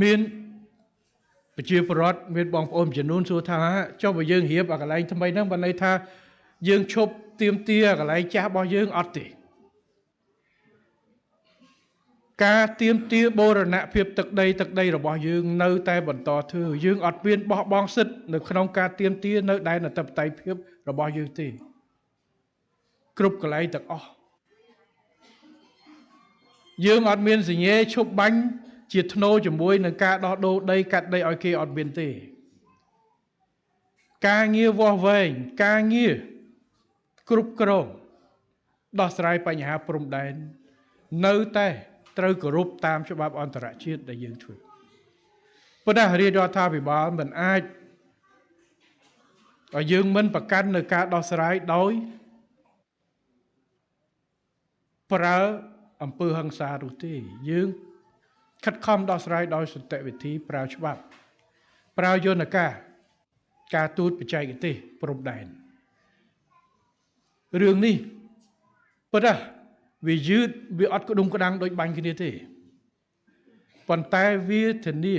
មានប្រជាពលរដ្ឋមានបងប្អូនចំនួនសួរថាចុះបើយើងរៀបអាកន្លែងថ្មីហ្នឹងបើន័យថាយើងឈប់ទៀមទាកន្លែងចាស់របស់យើងអត់ទេការទៀមទាបូរណភាពទឹកដីរបស់យើងនៅតែបន្តធ្វើយើងអត់មានបោះបង់សិទ្ធិនៅក្នុងការទៀមទានៅដែនអធិបតេយ្យភាពរបស់យើងទេគ្រប់កន្លែងទាំងអស់យើងអត់មានសញ្ញេឈប់បាញ់ជាធ្នូជាមួយនឹងការដោះដូរដីកាត់ដីឲ្យគេអត់មានទេការងារវាស់វែងការងារគ្រប់គ្រងដោះស្រាយបញ្ហាព្រំដែននៅតែត្រូវគោរពតាមច្បាប់អន្តរជាតិដែលយើងធ្វើប៉ុន្តែរាជរដ្ឋាភិបាលមិនអាចឲ្យយើងមិនប្រកាន់នៅការដោះស្រាយដោយប្រើអំពើហិង្សានោះទេយើងខិតខំដោះស្រាយដោយសន្តិវិធីប្រើច្បាប់ប្រើយន្តការទូតបច្ចេកទេសព្រំដែនរឿងនេះប៉ុន្តែវាយឺតវាអត់ក្តុងក្តាំងដូចបាញ់គ្នាទេប៉ុន្តែវាធានា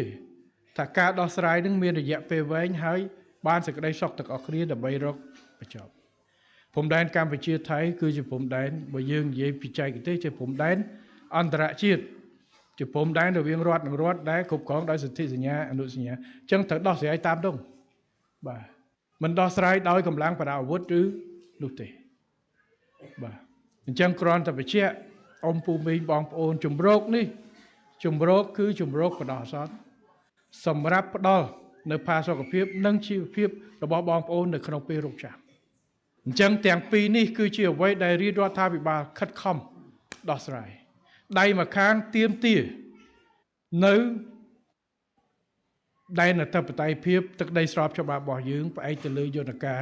ថាការដោះស្រាយនឹងមានរយៈពេលវែងហើយបានសេចក្តីសុខទាំងអស់គ្នាដើម្បីរកបញ្ចប់ព្រំដែនកម្ពុជាថៃគឺជាព្រំដែនបើយើងនិយាយបច្ចេកទេសជាព្រំដែនអន្តរជាតិជាព្រំដែនរវាងរដ្ឋនិងរដ្ឋដែលគ្រប់គ្រងដោយសន្ធិសញ្ញាអនុសញ្ញាអញ្ចឹងត្រូវដោះស្រាយតាមនោះបាទមិនដោះស្រាយដោយកម្លាំងបដាអាវុធឬនោះទេបាទអញ្ចឹងគ្រាន់តែបញ្ជាក់អ៊ំពូមីងបងប្អូនជំរកនេះជំរកគឺជំរកបដោះអាសន្នសម្រាប់ផ្ដល់នៅផាសុកភាពនិងជីវភាពរបស់បងប្អូននៅក្នុងពេលរោគចាំអញ្ចឹងទាំងពីរនេះគឺជាអ្វីដែលរាជរដ្ឋាភិបាលខិតខំដោះស្រាយដៃម្ខាងទៀមទានៅដែនអធិបតេយ្យភាពទឹកដីស្របច្បាប់របស់យើងផ្អែកទៅលើយន្តការ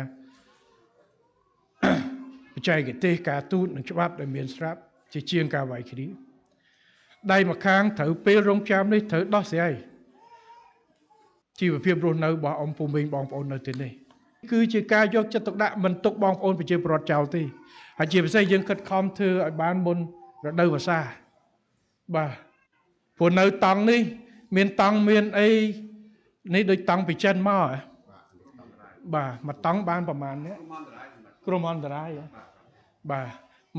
បច្ចេកទេសការទូតនិងច្បាប់ដែលមានស្រាប់ជាជាងការវាយគ្នាដៃម្ខាងត្រូវពេលរងចាំនេះត្រូវដោះស្រាយជីវភាពរស់នៅរបស់អ៊ំពូមីងបងប្អូននៅទីនេះគឺជាការយកចិត្តទុកដាក់មិនទុកបងប្អូនប្រជាពលរដ្ឋចោលទេហើយជាពិសេសយើងខិតខំធ្វើឲ្យបានមុនរដូវវស្សាបាទព្រោះនៅតង់នេះមានតង់មានអីនេះដូចតង់ពីចិនមកបាទមួយតង់បានប្រហែលនេះក្រុមអន្តរាយបាទ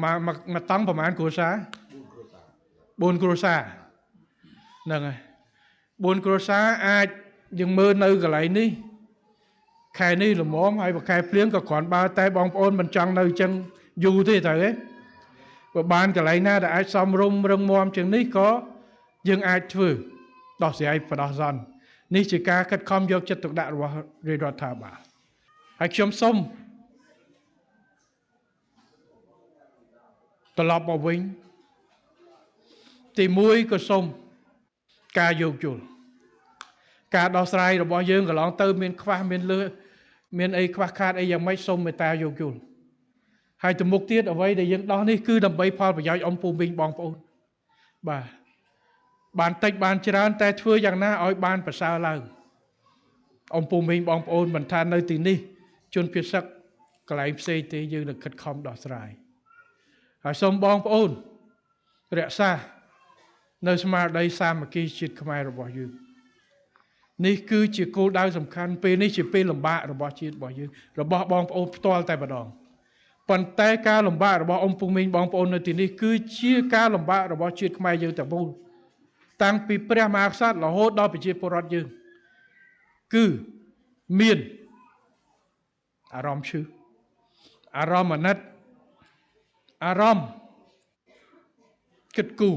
មួយតង់ប្រហែលគ្រួសារ4គ្រួសារហ្នឹងហើយ4គ្រួសារអាចយើងមើលនៅកន្លែងនេះខែនេះល្មមហើយបើខែភ្លៀងក៏គ្រាន់បើតែបងប្អូនមិនចង់នៅអញ្ចឹងយូរទេត្រូវទេបើបានកន្លែងណាដែលអាចសំរុំរឹងមាំជាងនេះក៏យើងអាចធ្វើដោះស្រាយបដោះអាសន្ននេះជាការខិតខំយកចិត្តទុកដាក់របស់រាជរដ្ឋាភិបាលហើយខ្ញុំសូមត្រឡប់មកវិញទី1ក៏សូមការយោគយល់ការដោះស្រាយរបស់យើងកន្លងទៅមានខ្វះមានលើមានអីខ្វះខាតអីយ៉ាងម៉េចសូមមេត្តាយោគយល់ហើយទៅមុខទៀតអ្វីដែលយើងដោះនេះគឺដើម្បីផលប្រយោជន៍អ៊ំពូមីងបងប្អូនបាទបានតិចបានច្រើនតែធ្វើយ៉ាងណាឲ្យបានប្រសើរឡើងអ៊ំពូមីងបងប្អូនមិនថានៅទីនេះជនភៀសសឹកកន្លែងផ្សេងទេយើងនឹងខិតខំដោះស្រាយហើយសូមបងប្អូនរក្សានៅស្មារតីសាមគ្គីជាតិខ្មែររបស់យើងនេះគឺជាគោលដៅសំខាន់ពេលនេះជាពេលលំបាករបស់ជាតិរបស់យើងរបស់បងប្អូនផ្ទាល់តែម្ដងប៉ុន្តែការលំបាករបស់អ៊ំពូមីងបងប្អូននៅទីនេះគឺជាការលំបាករបស់ជាតិខ្មែរយើងទាំងមូលតាំងពីព្រះមហាក្សត្ររហូតដល់ប្រជាពលរដ្ឋយើងគឺមានអារម្មណ៍ឈឺអារម្មណ៍អាណិតអារម្មណ៍គិតគូរ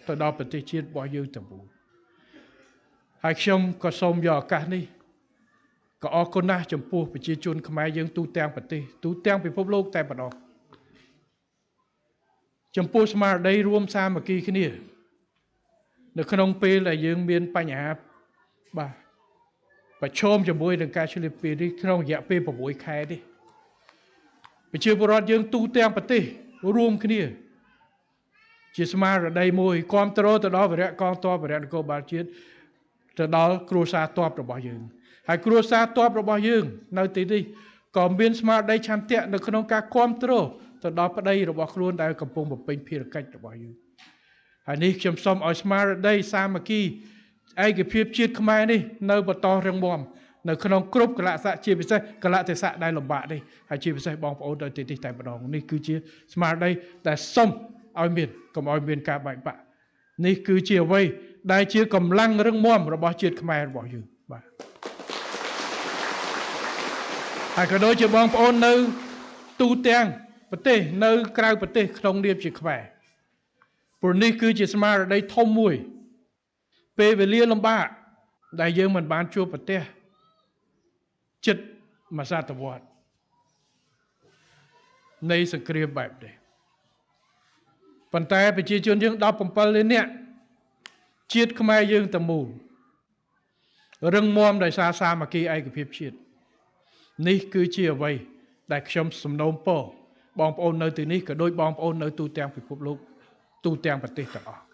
ទៅដល់ប្រទេសជាតិរបស់យើងទាំងមូលហើយខ្ញុំក៏សូមយកឱកាសនេះក៏អរគុណណាស់ចំពោះប្រជាជនខ្មែរយើងទូទាំងប្រទេសទូទាំងពិភពលោកតែម្ដងចំពោះស្មារតីរួមសាមគ្គីគ្នានៅក្នុងពេលដែលយើងមានបញ្ហាបាទប្រឈមជាមួយនឹងការឆ្លៀតពេលនេះក្នុងរយៈពេល6ខែនេះប្រជាពលរដ្ឋយើងទូទាំងប្រទេសរួមគ្នាជាស្មារតីមួយគ្រប់គ្រងទៅដល់វីរៈកងទ័ពវីរៈនគរបាលជាតិទៅដល់គ្រួសារទ័ពរបស់យើងហើយគ្រួសារទ័ពរបស់យើងនៅទីនេះក៏មានស្មារតីឆន្ទៈនៅក្នុងការគ្រប់គ្រងទៅដល់ប្តីរបស់ខ្លួនដែលកំពុងបំពេញភារកិច្ចរបស់យើងហើយនេះខ្ញុំសូមឲ្យស្មារតីសាមគ្គី ឯកភាពជាតិខ្មែរនេះនៅបន្តរឹងមាំនៅក្នុងគ្រប់កលៈស័កជាពិសេសកលៈទេសៈដែលលំបាកនេះហើយជាពិសេសបងប្អូននៅទីនេះតែម្ដងនេះគឺជាស្មារតីដែលសូមឲ្យមានកុំឲ្យមានការបែកបាក់នេះគឺជាអ្វីដែលជាកម្លាំងរឹងមាំរបស់ជាតិខ្មែររបស់យើងបាទហើយក៏ដូចជាបងប្អូននៅទូទាំងប្រទេសនៅក្រៅប្រទេសក្នុងនាមជាខ្មែរព្រោះនេះគឺជាស្មារតីធំមួយពេលវេលាលំបាកដែលយើងមិនបានជួបប្រទេសជិតមួយសតវត្សនៃសង្គ្រាមបែបនេះប៉ុន្តែប្រជាជនយើង17លាននាក់ជាតិខ្មែរយើងទាំងមូលរឹងមាំដោយសារសាមគ្គីឯកភាពជាតិនេះគឺជាអ្វីដែលខ្ញុំសំណូមពរបងប្អូននៅទីនេះក៏ដូចបងប្អូននៅទូទាំងពិភពលោកទូទាំងប្រទេសទាំងអស់